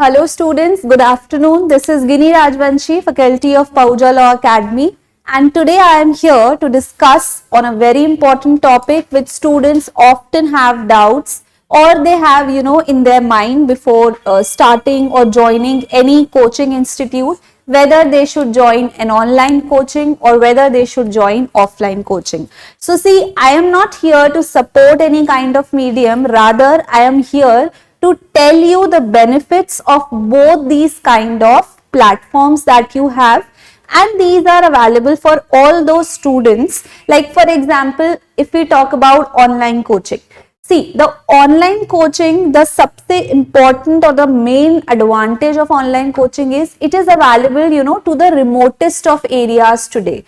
Hello students, good afternoon. This is Gini Rajvanshi, Faculty of Pauja Law Academy, and today I am here to discuss on a very important topic which students often have doubts or they have in their mind before starting or joining any coaching institute, whether they should join an online coaching or whether they should join offline coaching. So see, I am not here to support any kind of medium, rather I am here to tell you the benefits of both these kind of platforms that you have, and these are available for all those students. Like for example, if we talk about online coaching, see the online coaching, the सबसे important or the main advantage of online coaching is it is available to the remotest of areas today.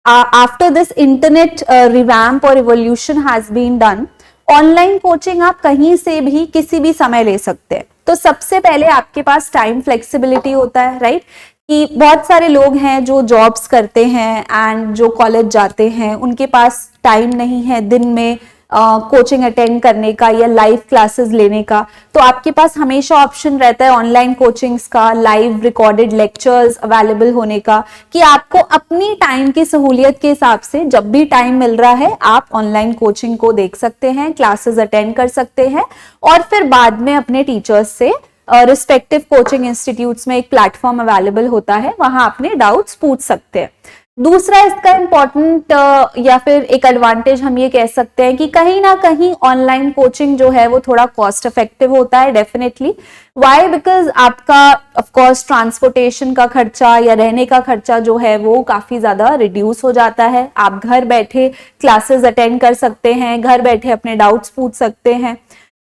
After this internet revamp or evolution has been done, online coaching आप कहीं से भी किसी भी समय ले सकते हैं. तो सबसे पहले आपके पास टाइम फ्लेक्सिबिलिटी होता है, राइट, कि बहुत सारे लोग हैं जो जॉब्स करते हैं एंड जो कॉलेज जाते हैं, उनके पास टाइम नहीं है दिन में कोचिंग अटेंड करने का या लाइव क्लासेस लेने का. तो आपके पास हमेशा ऑप्शन रहता है ऑनलाइन कोचिंग्स का, लाइव रिकॉर्डेड लेक्चर्स अवेलेबल होने का, कि आपको अपनी टाइम की सहूलियत के हिसाब से जब भी टाइम मिल रहा है आप ऑनलाइन कोचिंग को देख सकते हैं, क्लासेस अटेंड कर सकते हैं और फिर बाद में अपने टीचर्स से रिस्पेक्टिव कोचिंग इंस्टीट्यूट्स में एक प्लेटफॉर्म अवेलेबल होता है, वहां अपने डाउट्स पूछ सकते हैं. दूसरा इसका इम्पोर्टेंट या फिर एक एडवांटेज हम ये कह सकते हैं कि कहीं ना कहीं ऑनलाइन कोचिंग जो है वो थोड़ा कॉस्ट इफेक्टिव होता है. डेफिनेटली व्हाई, बिकॉज आपका ऑफ कोर्स ट्रांसपोर्टेशन का खर्चा या रहने का खर्चा जो है वो काफी ज्यादा रिड्यूस हो जाता है. आप घर बैठे क्लासेस अटेंड कर सकते हैं, घर बैठे अपने डाउट्स पूछ सकते हैं.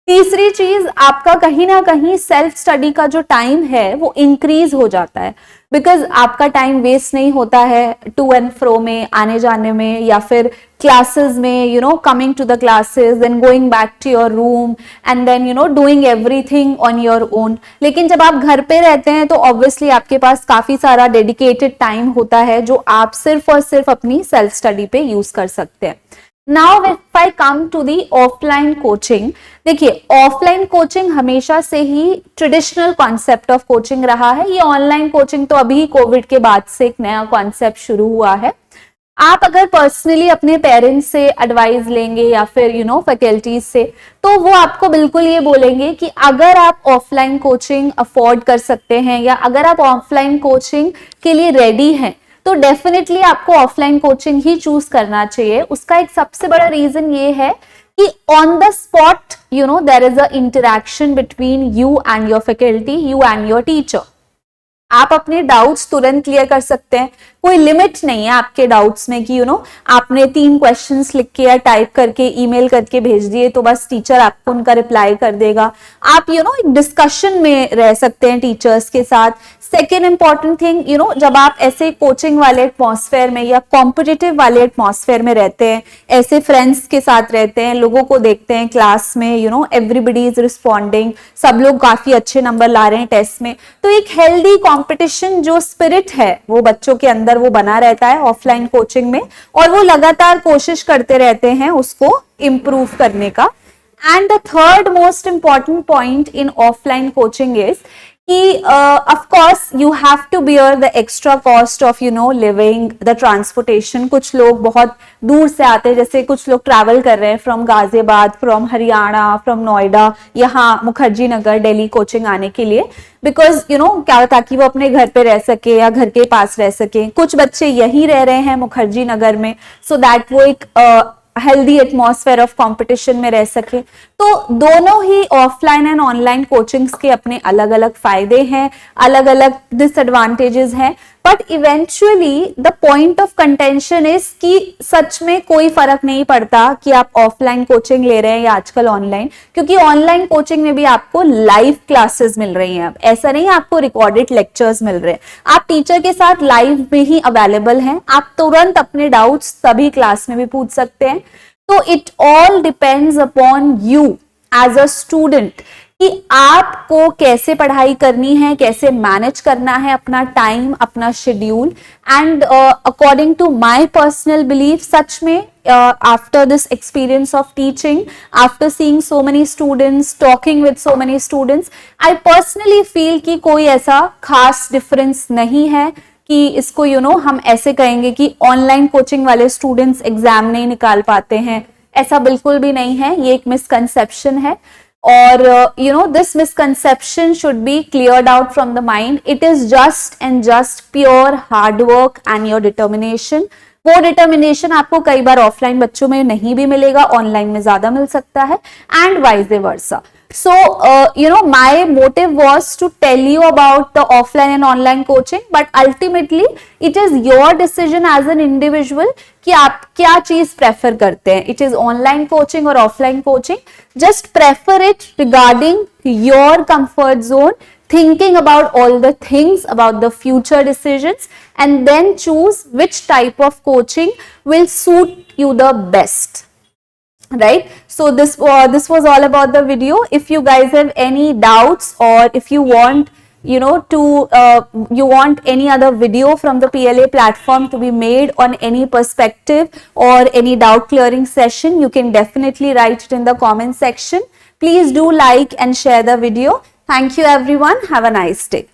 तीसरी चीज, आपका कहीं ना कहीं सेल्फ स्टडी का जो टाइम है वो इंक्रीज हो जाता है, बिकॉज आपका टाइम वेस्ट नहीं होता है टू एंड फ्रो में, आने जाने में, या फिर क्लासेस में coming to the classes, then going back to your room and then doing everything on your own. लेकिन जब आप घर पे रहते हैं तो ऑब्वियसली आपके पास काफी सारा डेडिकेटेड टाइम होता है जो आप सिर्फ और सिर्फ अपनी सेल्फ स्टडी पे यूज कर सकते हैं. Now if I come to the offline coaching, देखिए ऑफलाइन कोचिंग हमेशा से ही ट्रेडिशनल कॉन्सेप्ट ऑफ कोचिंग रहा है. ये ऑनलाइन कोचिंग तो अभी कोविड के बाद से एक नया कॉन्सेप्ट शुरू हुआ है. आप अगर पर्सनली अपने पेरेंट्स से एडवाइस लेंगे या फिर फैकल्टीज से, तो वो आपको बिल्कुल ये बोलेंगे कि अगर आप ऑफलाइन कोचिंग अफोर्ड कर सकते हैं या अगर आप ऑफलाइन कोचिंग के लिए रेडी हैं तो डेफिनेटली आपको ऑफलाइन कोचिंग ही चूज करना चाहिए. उसका एक सबसे बड़ा रीजन ये है कि on the spot there is a interaction between you and your faculty, you and your teacher. आप अपने डाउट्स तुरंत क्लियर कर सकते हैं, कोई लिमिट नहीं है आपके डाउट्स में कि आपने 3 क्वेश्चंस लिख के या टाइप करके ईमेल करके भेज दिए तो बस टीचर आपको उनका रिप्लाई कर देगा. आप एक डिस्कशन में रह सकते हैं टीचर्स के साथ. सेकेंड इंपॉर्टेंट थिंग, जब आप ऐसे कोचिंग वाले एटमॉस्फेयर में या कॉम्पिटिटिव वाले एटमॉस्फेयर में रहते हैं, ऐसे फ्रेंड्स के साथ रहते हैं, लोगों को देखते हैं क्लास में, एवरीबडी इज रिस्पॉन्डिंग, सब लोग काफी अच्छे नंबर ला रहे हैं टेस्ट में, तो एक हेल्दी कॉम्पिटिशन जो स्पिरिट है वो बच्चों के अंदर वो बना रहता है ऑफलाइन कोचिंग में, और वो लगातार कोशिश करते रहते हैं उसको इम्प्रूव करने का. And the third most important point in offline coaching is कि of course you have to bear the extra cost of living, the transportation. कुछ लोग बहुत दूर से आते हैं, जैसे कुछ लोग ट्रैवल कर रहे हैं from Ghaziabad, from Haryana, from Noida, यहाँ मुखर्जी नगर दिल्ली कोचिंग आने के लिए, बिकॉज क्या, ताकि वो अपने घर पे रह सके या घर के पास रह सके. कुछ बच्चे यहीं रह रहे हैं मुखर्जी नगर में, सो दैट वो एक हेल्दी एटमॉस्फेयर ऑफ कंपटीशन में रह सके. तो दोनों ही ऑफलाइन एंड ऑनलाइन कोचिंग्स के अपने अलग अलग फायदे हैं, अलग अलग डिसएडवांटेजेस हैं, but eventually the point of contention is कि सच में कोई फर्क नहीं पड़ता कि आप ऑफलाइन कोचिंग ले रहे हैं या आजकल ऑनलाइन, क्योंकि ऑनलाइन कोचिंग में भी आपको लाइव क्लासेस मिल रही हैं. अब ऐसा नहीं आपको रिकॉर्डेड लेक्चर्स मिल रहे हैं, आप टीचर के साथ लाइव में ही अवेलेबल हैं, आप तुरंत अपने डाउट्स सभी क्लास में भी पूछ सकते हैं. तो it all depends upon you as a student कि आपको कैसे पढ़ाई करनी है, कैसे मैनेज करना है अपना टाइम, अपना schedule. And according to my personal belief, सच में after this experience of teaching, after seeing so many students, talking with so many students, I personally feel कि कोई ऐसा खास difference नहीं है कि इसको हम ऐसे कहेंगे कि ऑनलाइन कोचिंग वाले स्टूडेंट्स एग्जाम नहीं निकाल पाते हैं, ऐसा बिल्कुल भी नहीं है, ये एक मिसकंसेप्शन है. और this misconception should be cleared out from the mind. It is just and just pure hard work and your determination. वो डिटर्मिनेशन आपको कई बार ऑफलाइन बच्चों में नहीं भी मिलेगा, ऑनलाइन में ज्यादा मिल सकता है, and vice versa. So, my motive was to tell you about the offline and online coaching, but ultimately it is your decision as an individual कि आप क्या चीज प्रेफर करते हैं. It is online coaching or offline coaching. Just prefer it regarding your comfort zone, thinking about all the things about the future decisions, and then choose which type of coaching will suit you the best. Right, so this was all about the video. If you guys have any doubts, or if you want you want any other video from the PLA platform to be made on any perspective or any doubt clearing session, you can definitely write it in the comment section. Please do like and share the video. Thank you everyone. Have a nice day.